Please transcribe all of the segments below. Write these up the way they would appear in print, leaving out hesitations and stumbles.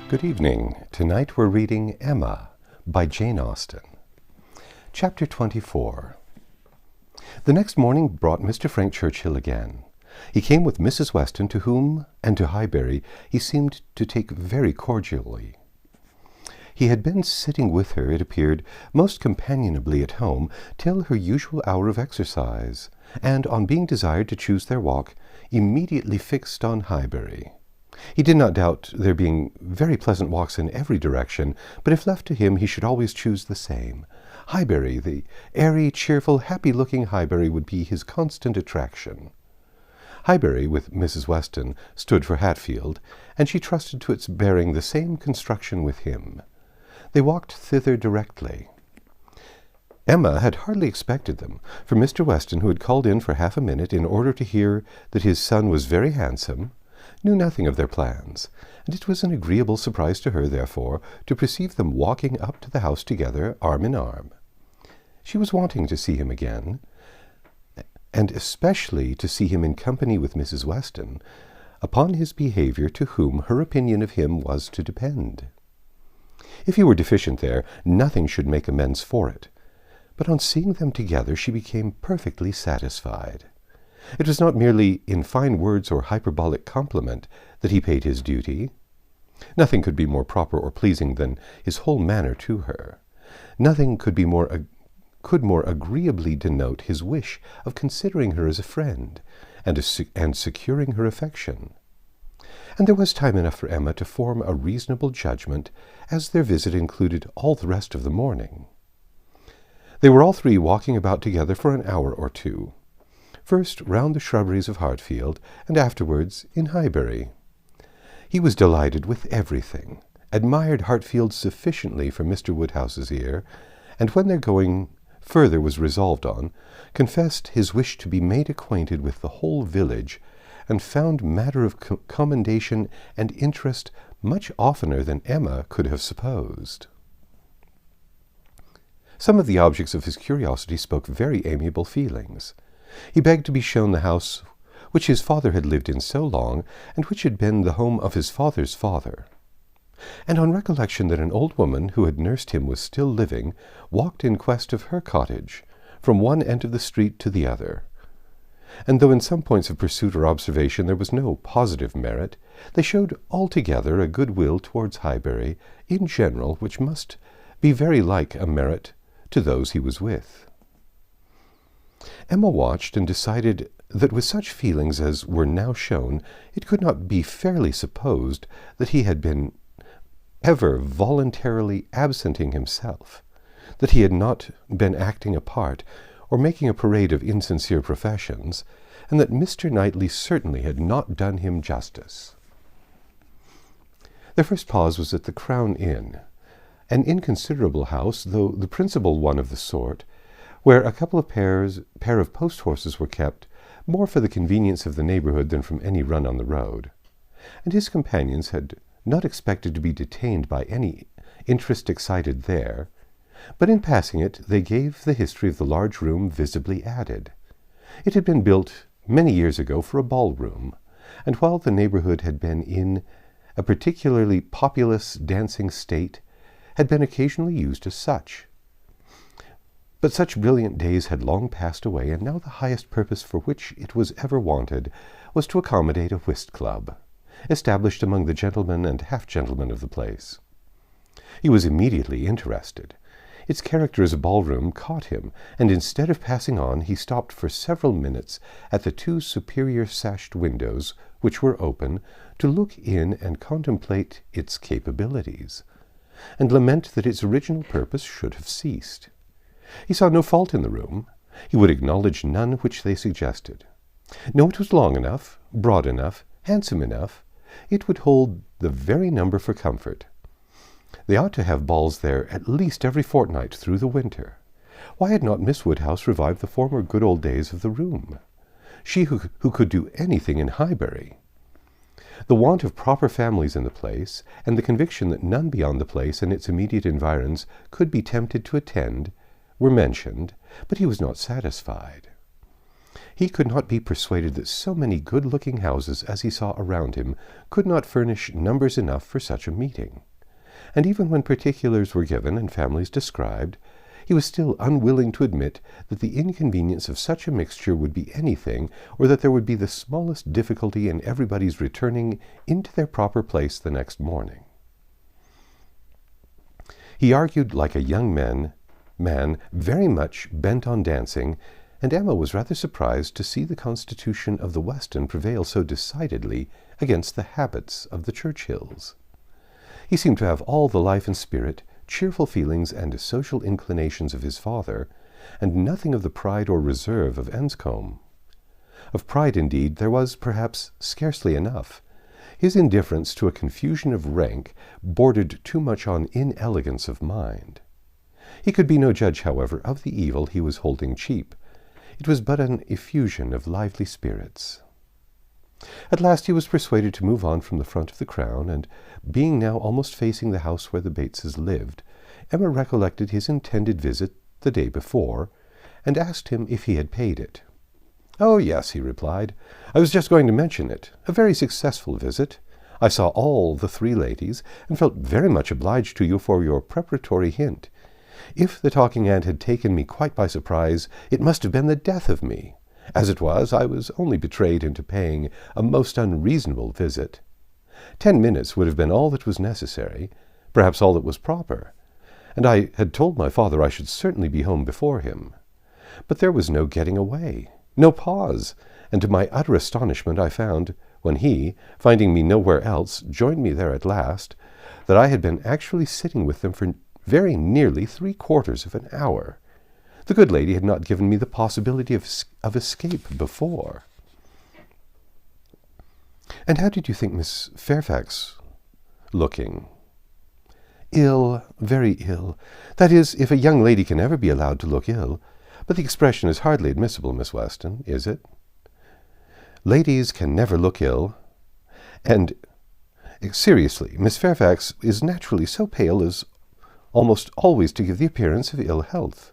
Good evening. Tonight we're reading Emma by Jane Austen. Chapter 24. The next morning brought Mr. Frank Churchill again. He came with Mrs. Weston, to whom and to Highbury he seemed to take very cordially. He had been sitting with her, it appeared, most companionably at home till her usual hour of exercise, and on being desired to choose their walk, immediately fixed on Highbury. He did not doubt there being very pleasant walks in every direction, but if left to him he should always choose the same. Highbury, the airy, cheerful, happy-looking Highbury, would be his constant attraction. Highbury, with Mrs. Weston, stood for Hatfield, and she trusted to its bearing the same construction with him. They walked thither directly. Emma had hardly expected them, for Mr. Weston, who had called in for half a minute in order to hear that his son was very handsome, knew nothing of their plans, and it was an agreeable surprise to her, therefore, to perceive them walking up to the house together, arm in arm. She was wanting to see him again, and especially to see him in company with Mrs. Weston, upon his behaviour, to whom her opinion of him was to depend. If he were deficient there, nothing should make amends for it, but on seeing them together she became perfectly satisfied. It was not merely in fine words or hyperbolic compliment that he paid his duty. Nothing could be more proper or pleasing than his whole manner to her. Nothing could more agreeably denote his wish of considering her as a friend, and securing her affection. And there was time enough for Emma to form a reasonable judgment, as their visit included all the rest of the morning. They were all three walking about together for an hour or two. First round the shrubberies of Hartfield, and afterwards in Highbury. He was delighted with everything, admired Hartfield sufficiently for Mr. Woodhouse's ear, and when their going further was resolved on, confessed his wish to be made acquainted with the whole village, and found matter of commendation and interest much oftener than Emma could have supposed. Some of the objects of his curiosity spoke very amiable feelings. He begged to be shown the house which his father had lived in so long, and which had been the home of his father's father. And on recollection that an old woman who had nursed him was still living, walked in quest of her cottage, from one end of the street to the other. And though in some points of pursuit or observation there was no positive merit, they showed altogether a good will towards Highbury, in general, which must be very like a merit to those he was with. Emma watched and decided that with such feelings as were now shown, it could not be fairly supposed that he had been ever voluntarily absenting himself, that he had not been acting a part, or making a parade of insincere professions, and that Mr. Knightley certainly had not done him justice. Their first pause was at the Crown Inn, an inconsiderable house, though the principal one of the sort, where a couple of pair of post-horses were kept, more for the convenience of the neighbourhood than from any run on the road, and his companions had not expected to be detained by any interest excited there, but in passing it they gave the history of the large room visibly added. It had been built many years ago for a ballroom, and while the neighbourhood had been in a particularly populous dancing state, had been occasionally used as such. But such brilliant days had long passed away, and now the highest purpose for which it was ever wanted was to accommodate a whist club, established among the gentlemen and half-gentlemen of the place. He was immediately interested. Its character as a ballroom caught him, and instead of passing on, he stopped for several minutes at the two superior sashed windows, which were open, to look in and contemplate its capabilities, and lament that its original purpose should have ceased. He saw no fault in the room. He would acknowledge none which they suggested. No, it was long enough, broad enough, handsome enough. It would hold the very number for comfort. They ought to have balls there at least every fortnight through the winter. Why had not Miss Woodhouse revived the former good old days of the room? She who could do anything in Highbury. The want of proper families in the place, and the conviction that none beyond the place and its immediate environs could be tempted to attend, were mentioned, but he was not satisfied. He could not be persuaded that so many good-looking houses as he saw around him could not furnish numbers enough for such a meeting. And even when particulars were given and families described, he was still unwilling to admit that the inconvenience of such a mixture would be anything, or that there would be the smallest difficulty in everybody's returning into their proper place the next morning. He argued like a young man very much bent on dancing, and Emma was rather surprised to see the constitution of the Weston prevail so decidedly against the habits of the Churchills. He seemed to have all the life and spirit, cheerful feelings, and social inclinations of his father, and nothing of the pride or reserve of Enscombe. Of pride, indeed, there was, perhaps, scarcely enough. His indifference to a confusion of rank bordered too much on inelegance of mind. He could be no judge, however, of the evil he was holding cheap. It was but an effusion of lively spirits. At last he was persuaded to move on from the front of the Crown, and, being now almost facing the house where the Bateses lived, Emma recollected his intended visit the day before, and asked him if he had paid it. "Oh, yes," he replied. "I was just going to mention it. A very successful visit. I saw all the 3 ladies, and felt very much obliged to you for your preparatory hint. If the talking aunt had taken me quite by surprise, it must have been the death of me. As it was, I was only betrayed into paying a most unreasonable visit. 10 minutes would have been all that was necessary, perhaps all that was proper, and I had told my father I should certainly be home before him. But there was no getting away, no pause, and to my utter astonishment I found, when he, finding me nowhere else, joined me there at last, that I had been actually sitting with them for very nearly 3/4 of an hour. The good lady had not given me the possibility of escape before." "And how did you think Miss Fairfax looking?" "Ill, very ill. That is, if a young lady can ever be allowed to look ill. But the expression is hardly admissible, Miss Weston, is it? Ladies can never look ill. And, seriously, Miss Fairfax is naturally so pale as almost always to give the appearance of ill health.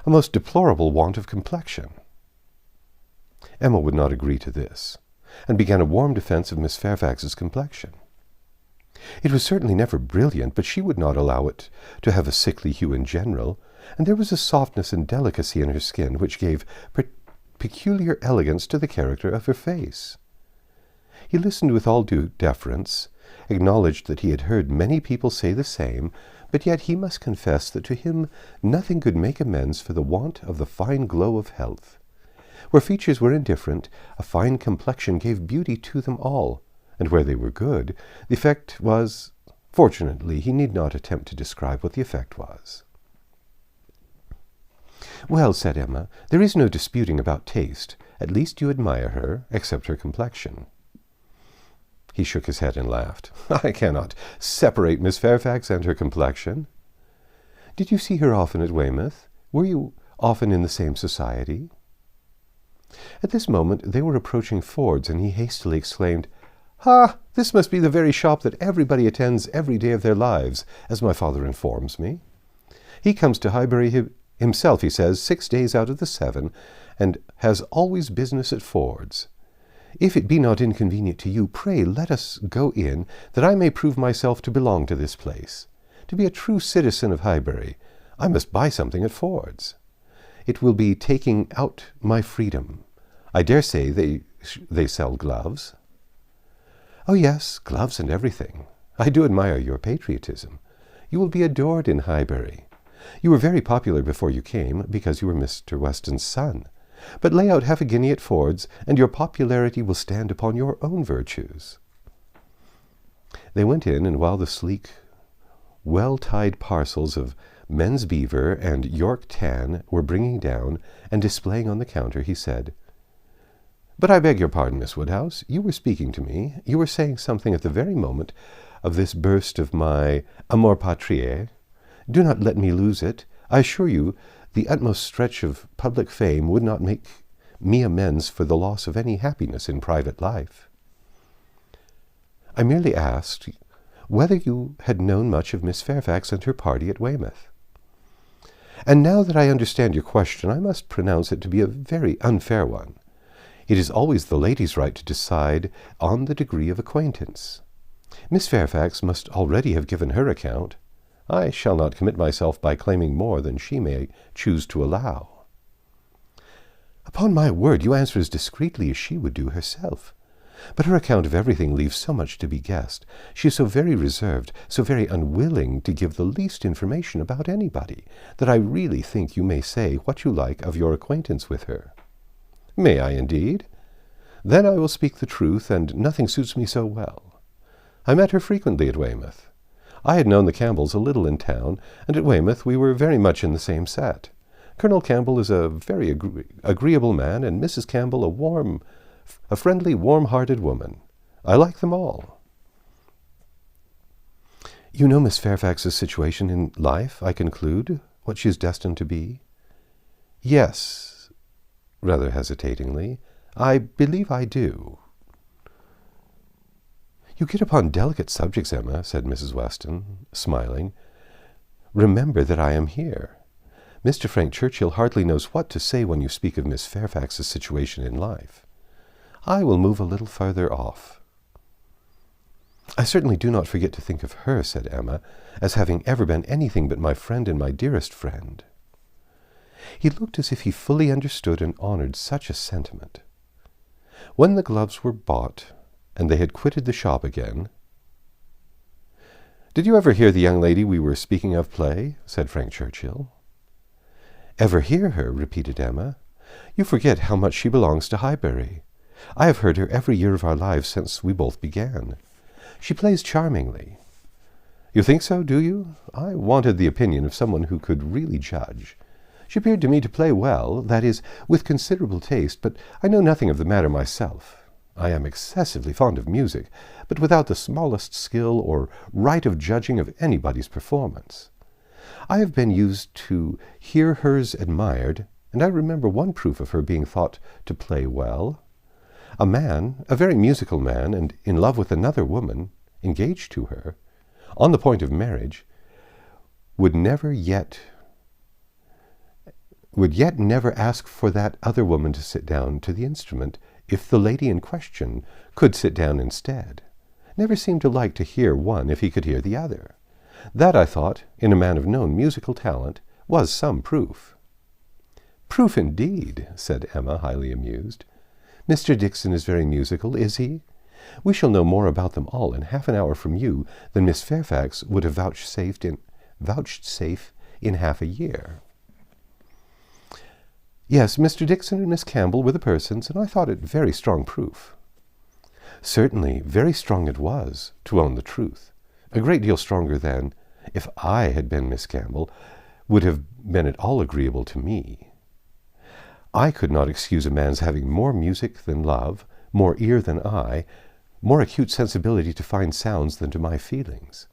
A most deplorable want of complexion." Emma would not agree to this, and began a warm defence of Miss Fairfax's complexion. It was certainly never brilliant, but she would not allow it to have a sickly hue in general, and there was a softness and delicacy in her skin which gave peculiar elegance to the character of her face. He listened with all due deference, acknowledged that he had heard many people say the same, but yet he must confess that to him nothing could make amends for the want of the fine glow of health. Where features were indifferent, a fine complexion gave beauty to them all, and where they were good, the effect was— fortunately, he need not attempt to describe what the effect was. "Well," said Emma, "there is no disputing about taste. At least you admire her, except her complexion." He shook his head and laughed. "I cannot separate Miss Fairfax and her complexion." "Did you see her often at Weymouth? Were you often in the same society?" At this moment they were approaching Ford's, and he hastily exclaimed, "Ha! This must be the very shop that everybody attends every day of their lives, as my father informs me. He comes to Highbury himself, he says, 6 days out of the 7, and has always business at Ford's. If it be not inconvenient to you, pray let us go in, that I may prove myself to belong to this place. To be a true citizen of Highbury, I must buy something at Ford's. It will be taking out my freedom. I dare say they sell gloves." "Oh yes, gloves and everything. I do admire your patriotism. You will be adored in Highbury. You were very popular before you came, because you were Mr. Weston's son. But lay out half a guinea at Ford's, and your popularity will stand upon your own virtues." They went in, and while the sleek, well-tied parcels of men's beaver and York tan were bringing down and displaying on the counter, he said, "But I beg your pardon, Miss Woodhouse. You were speaking to me. You were saying something at the very moment of this burst of my amour patriae. Do not let me lose it. I assure you the utmost stretch of public fame would not make me amends for the loss of any happiness in private life." "I merely asked whether you had known much of Miss Fairfax and her party at Weymouth. And now that I understand your question, I must pronounce it to be a very unfair one. It is always the lady's right to decide on the degree of acquaintance. Miss Fairfax must already have given her account. I shall not commit myself by claiming more than she may choose to allow." "Upon my word, you answer as discreetly as she would do herself. But her account of everything leaves so much to be guessed. She is so very reserved, so very unwilling to give the least information about anybody, that I really think you may say what you like of your acquaintance with her." "May I, indeed? Then I will speak the truth, and nothing suits me so well. I met her frequently at Weymouth. I had known the Campbells a little in town, and at Weymouth we were very much in the same set. Colonel Campbell is a very agreeable man, and Mrs. Campbell a friendly, warm-hearted woman. I like them all." "You know Miss Fairfax's situation in life, I conclude, what she is destined to be?" "Yes," rather hesitatingly, "I believe I do." "You get upon delicate subjects, Emma," said Mrs. Weston, smiling. "Remember that I am here. Mr. Frank Churchill hardly knows what to say when you speak of Miss Fairfax's situation in life. I will move a little further off." "I certainly do not forget to think of her," said Emma, "as having ever been anything but my friend and my dearest friend." He looked as if he fully understood and honored such a sentiment. When the gloves were bought, and they had quitted the shop again— "Did you ever hear the young lady we were speaking of play?" said Frank Churchill. "Ever hear her?" repeated Emma. "You forget how much she belongs to Highbury. I have heard her every year of our lives since we both began. She plays charmingly." "You think so, do you? I wanted the opinion of someone who could really judge. She appeared to me to play well, that is, with considerable taste, but I know nothing of the matter myself. I am excessively fond of music, but without the smallest skill or right of judging of anybody's performance. I have been used to hear hers admired, and I remember one proof of her being thought to play well. A man, a very musical man, and in love with another woman, engaged to her, on the point of marriage, would yet never ask for that other woman to sit down to the instrument, if the lady in question could sit down instead. Never seemed to like to hear one if he could hear the other. That, I thought, in a man of known musical talent, was some proof." "Proof indeed," said Emma, highly amused. "Mr. Dixon is very musical, is he? We shall know more about them all in half an hour from you than Miss Fairfax would have vouchsafed in half a year." "Yes, Mr. Dixon and Miss Campbell were the persons, and I thought it very strong proof." "Certainly, very strong it was, to own the truth. A great deal stronger than, if I had been Miss Campbell, would have been at all agreeable to me. I could not excuse a man's having more music than love, more ear than eye, more acute sensibility to fine sounds than to my feelings.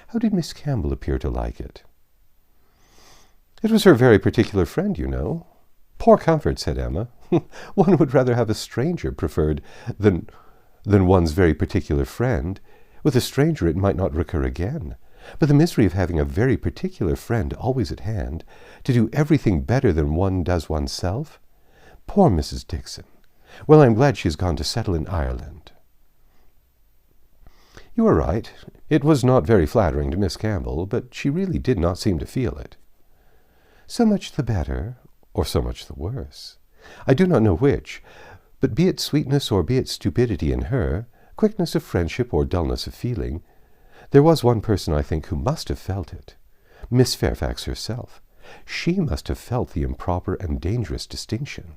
How did Miss Campbell appear to like it?" "It was her very particular friend, you know." "Poor comfort," said Emma. "One would rather have a stranger preferred than one's very particular friend. With a stranger it might not recur again. But the misery of having a very particular friend always at hand, to do everything better than one does oneself. Poor Mrs. Dixon! Well, I'm glad she has gone to settle in Ireland." "You are right. It was not very flattering to Miss Campbell, but she really did not seem to feel it." "So much the better, or so much the worse. I do not know which, but be it sweetness or be it stupidity in her, quickness of friendship or dullness of feeling, there was one person, I think, who must have felt it. Miss Fairfax herself. She must have felt the improper and dangerous distinction."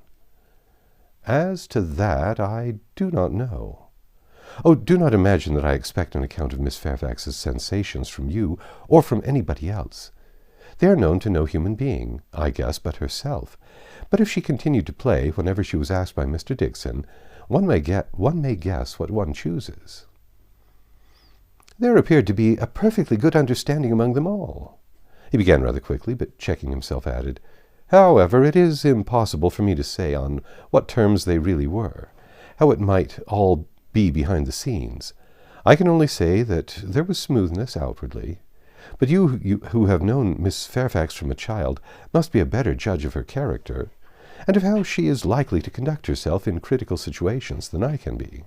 "As to that, I do not know." "Oh, do not imagine that I expect an account of Miss Fairfax's sensations from you or from anybody else. They are known to no human being, I guess, but herself. But if she continued to play whenever she was asked by Mr. Dixon, one may guess what one chooses." "There appeared to be a perfectly good understanding among them all." He began rather quickly, but checking himself added, "However, it is impossible for me to say on what terms they really were, how it might all be behind the scenes. I can only say that there was smoothness outwardly. But you who have known Miss Fairfax from a child must be a better judge of her character. and of how she is likely to conduct herself in critical situations than I can be.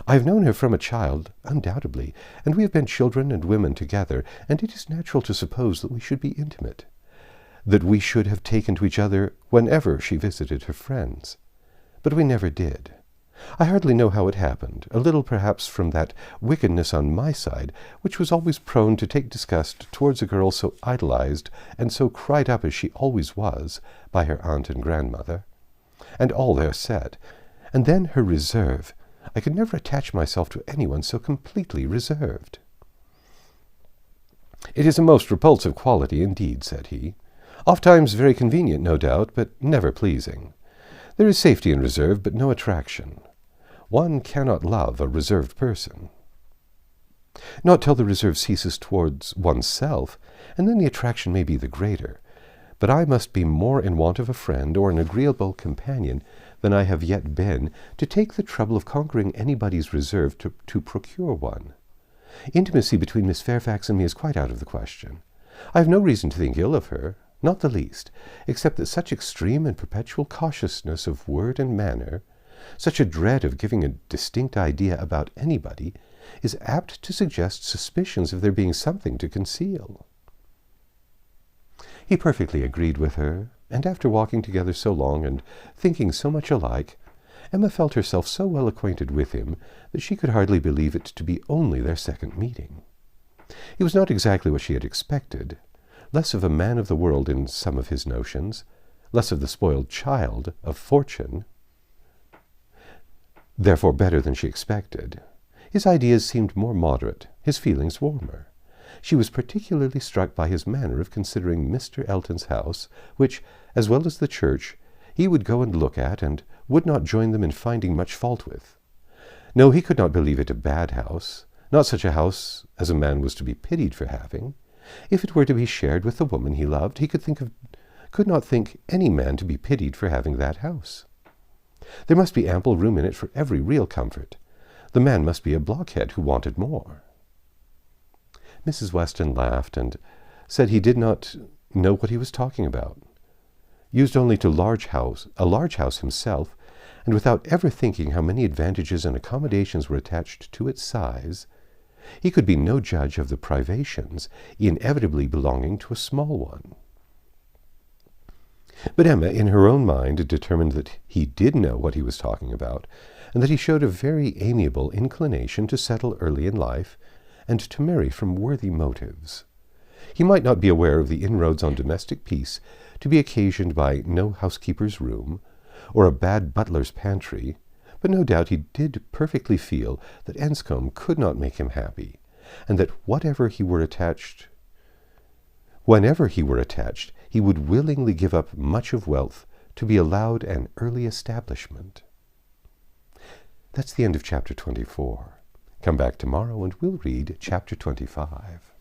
I have known her from a child, undoubtedly, and we have been children and women together, and it is natural to suppose that we should be intimate, that we should have taken to each other whenever she visited her friends. But we never did. I hardly know how it happened, a little perhaps from that wickedness on my side, which was always prone to take disgust towards a girl so idolized and so cried up as she always was by her aunt and grandmother, and all their set, and then her reserve. I could never attach myself to anyone so completely reserved. "It is a most repulsive quality indeed," said he. "Ofttimes very convenient, no doubt, but never pleasing. There is safety in reserve, but no attraction. One cannot love a reserved person. Not till the reserve ceases towards oneself, and then the attraction may be the greater. But I must be more in want of a friend or an agreeable companion than I have yet been, to take the trouble of conquering anybody's reserve to procure one. Intimacy between Miss Fairfax and me is quite out of the question. I have no reason to think ill of her, not the least, except that such extreme and perpetual cautiousness of word and manner, such a dread of giving a distinct idea about anybody, is apt to suggest suspicions of there being something to conceal." He perfectly agreed with her, and after walking together so long and thinking so much alike, Emma felt herself so well acquainted with him that she could hardly believe it to be only their second meeting. He was not exactly what she had expected, less of a man of the world in some of his notions, less of the spoiled child of fortune, therefore better than she expected. His ideas seemed more moderate, his feelings warmer. She was particularly struck by his manner of considering Mr. Elton's house, which, as well as the church, he would go and look at, and would not join them in finding much fault with. No, he could not believe it a bad house, not such a house as a man was to be pitied for having. If it were to be shared with the woman he loved, he could not think any man to be pitied for having that house. There must be ample room in it for every real comfort. The man must be a blockhead who wanted more. Mrs. Weston laughed and said he did not know what he was talking about. Used only to a large house himself, and without ever thinking how many advantages and accommodations were attached to its size, he could be no judge of the privations inevitably belonging to a small one. But Emma, in her own mind, determined that he did know what he was talking about, and that he showed a very amiable inclination to settle early in life, and to marry from worthy motives. He might not be aware of the inroads on domestic peace to be occasioned by no housekeeper's room, or a bad butler's pantry, but no doubt he did perfectly feel that Enscombe could not make him happy, and that whenever he were attached, he would willingly give up much of wealth to be allowed an early establishment. That's the end of chapter 24. Come back tomorrow and we'll read chapter 25.